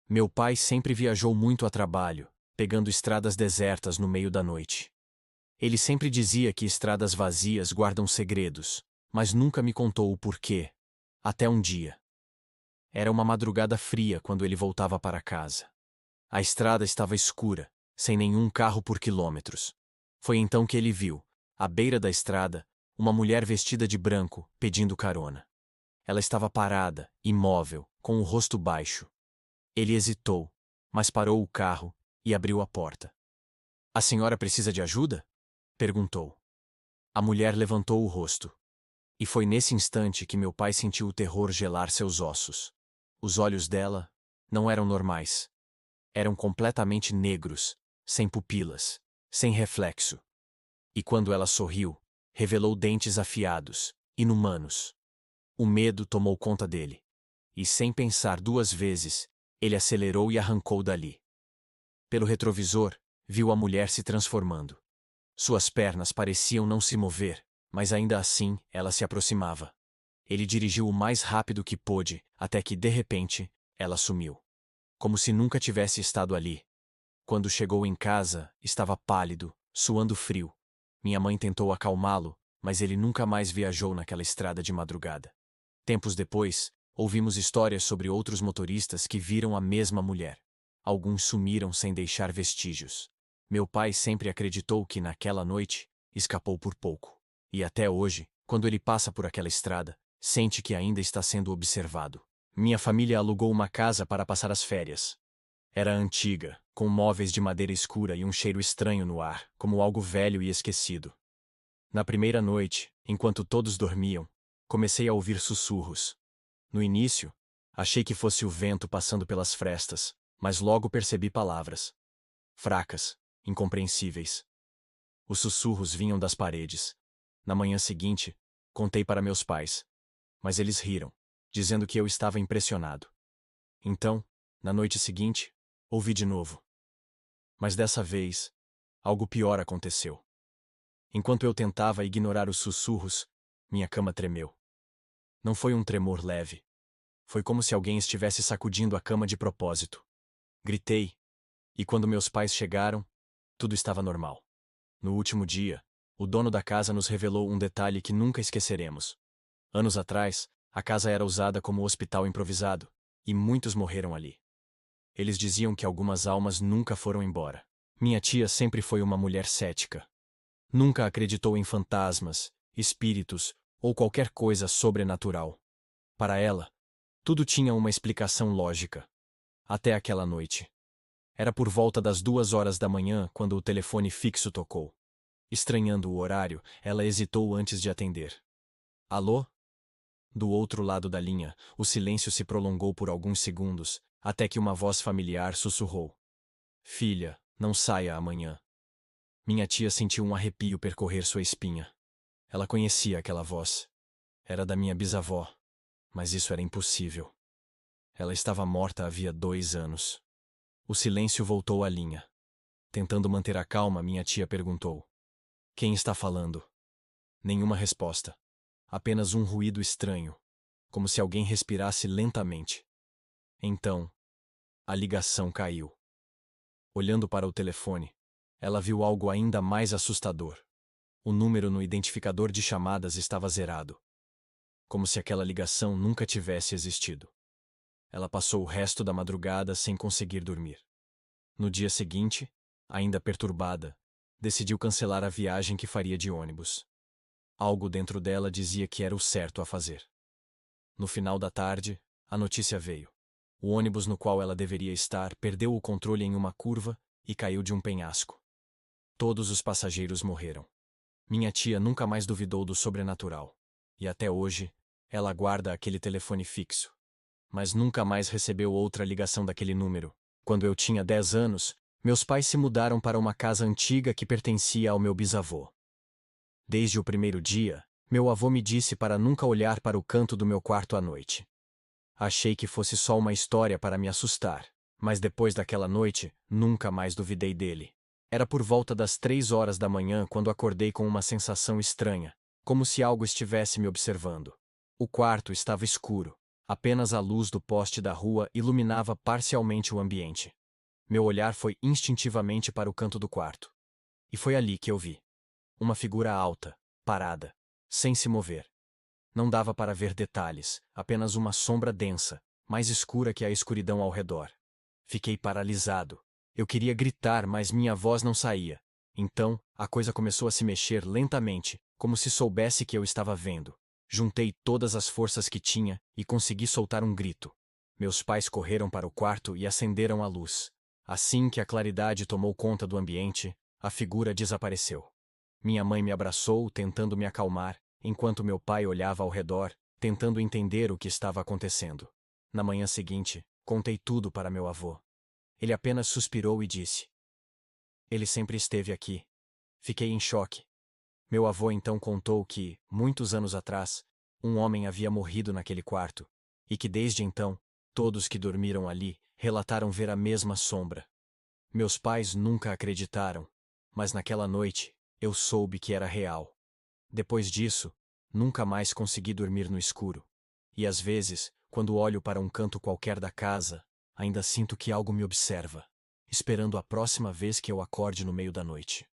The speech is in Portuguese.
Meu pai sempre viajou muito a trabalho, pegando estradas desertas no meio da noite. Ele sempre dizia que estradas vazias guardam segredos, mas nunca me contou o porquê. Até um dia. Era uma madrugada fria quando ele voltava para casa. A estrada estava escura, sem nenhum carro por quilômetros. Foi então que ele viu, à beira da estrada, uma mulher vestida de branco, pedindo carona. Ela estava parada, imóvel, com o rosto baixo. Ele hesitou, mas parou o carro e abriu a porta. "A senhora precisa de ajuda?" perguntou. A mulher levantou o rosto. E foi nesse instante que meu pai sentiu o terror gelar seus ossos. Os olhos dela não eram normais. Eram completamente negros, sem pupilas, sem reflexo. E quando ela sorriu, revelou dentes afiados, inumanos. O medo tomou conta dele. E sem pensar duas vezes, ele acelerou e arrancou dali. Pelo retrovisor, viu a mulher se transformando. Suas pernas pareciam não se mover, mas ainda assim ela se aproximava. Ele dirigiu o mais rápido que pôde, até que, de repente, ela sumiu. Como se nunca tivesse estado ali. Quando chegou em casa, estava pálido, suando frio. Minha mãe tentou acalmá-lo, mas ele nunca mais viajou naquela estrada de madrugada. Tempos depois, ouvimos histórias sobre outros motoristas que viram a mesma mulher. Alguns sumiram sem deixar vestígios. Meu pai sempre acreditou que naquela noite, escapou por pouco. E até hoje, quando ele passa por aquela estrada, sente que ainda está sendo observado. Minha família alugou uma casa para passar as férias. Era antiga, com móveis de madeira escura e um cheiro estranho no ar, como algo velho e esquecido. Na primeira noite, enquanto todos dormiam, comecei a ouvir sussurros. No início, achei que fosse o vento passando pelas frestas, mas logo percebi palavras. Fracas, incompreensíveis. Os sussurros vinham das paredes. Na manhã seguinte, contei para meus pais. Mas eles riram, dizendo que eu estava impressionado. Então, na noite seguinte, ouvi de novo. Mas dessa vez, algo pior aconteceu. Enquanto eu tentava ignorar os sussurros, minha cama tremeu. Não foi um tremor leve. Foi como se alguém estivesse sacudindo a cama de propósito. Gritei, e quando meus pais chegaram, tudo estava normal. No último dia, o dono da casa nos revelou um detalhe que nunca esqueceremos. Anos atrás, a casa era usada como hospital improvisado, e muitos morreram ali. Eles diziam que algumas almas nunca foram embora. Minha tia sempre foi uma mulher cética. Nunca acreditou em fantasmas, espíritos ou qualquer coisa sobrenatural. Para ela, tudo tinha uma explicação lógica. Até aquela noite. Era por volta das 2 horas da manhã quando o telefone fixo tocou. Estranhando o horário, ela hesitou antes de atender. Alô? Do outro lado da linha, o silêncio se prolongou por alguns segundos, até que uma voz familiar sussurrou. "Filha, não saia amanhã." Minha tia sentiu um arrepio percorrer sua espinha. Ela conhecia aquela voz. Era da minha bisavó. Mas isso era impossível. Ela estava morta havia 2 anos. O silêncio voltou à linha. Tentando manter a calma, minha tia perguntou. "Quem está falando?" Nenhuma resposta. Apenas um ruído estranho, como se alguém respirasse lentamente. Então, a ligação caiu. Olhando para o telefone, ela viu algo ainda mais assustador. O número no identificador de chamadas estava zerado. Como se aquela ligação nunca tivesse existido. Ela passou o resto da madrugada sem conseguir dormir. No dia seguinte, ainda perturbada, decidiu cancelar a viagem que faria de ônibus. Algo dentro dela dizia que era o certo a fazer. No final da tarde, a notícia veio. O ônibus no qual ela deveria estar perdeu o controle em uma curva e caiu de um penhasco. Todos os passageiros morreram. Minha tia nunca mais duvidou do sobrenatural. E até hoje, ela guarda aquele telefone fixo. Mas nunca mais recebeu outra ligação daquele número. Quando eu tinha 10 anos, meus pais se mudaram para uma casa antiga que pertencia ao meu bisavô. Desde o primeiro dia, meu avô me disse para nunca olhar para o canto do meu quarto à noite. Achei que fosse só uma história para me assustar, mas depois daquela noite, nunca mais duvidei dele. Era por volta das 3 horas da manhã quando acordei com uma sensação estranha, como se algo estivesse me observando. O quarto estava escuro. Apenas a luz do poste da rua iluminava parcialmente o ambiente. Meu olhar foi instintivamente para o canto do quarto. E foi ali que eu vi uma figura alta, parada, sem se mover. Não dava para ver detalhes, apenas uma sombra densa, mais escura que a escuridão ao redor. Fiquei paralisado. Eu queria gritar, mas minha voz não saía. Então, a coisa começou a se mexer lentamente, como se soubesse que eu estava vendo. Juntei todas as forças que tinha e consegui soltar um grito. Meus pais correram para o quarto e acenderam a luz. Assim que a claridade tomou conta do ambiente, a figura desapareceu. Minha mãe me abraçou, tentando me acalmar, enquanto meu pai olhava ao redor, tentando entender o que estava acontecendo. Na manhã seguinte, contei tudo para meu avô. Ele apenas suspirou e disse: "Ele sempre esteve aqui." Fiquei em choque. Meu avô então contou que, muitos anos atrás, um homem havia morrido naquele quarto, e que desde então, todos que dormiram ali relataram ver a mesma sombra. Meus pais nunca acreditaram, mas naquela noite, eu soube que era real. Depois disso, nunca mais consegui dormir no escuro. E às vezes, quando olho para um canto qualquer da casa, ainda sinto que algo me observa, esperando a próxima vez que eu acorde no meio da noite.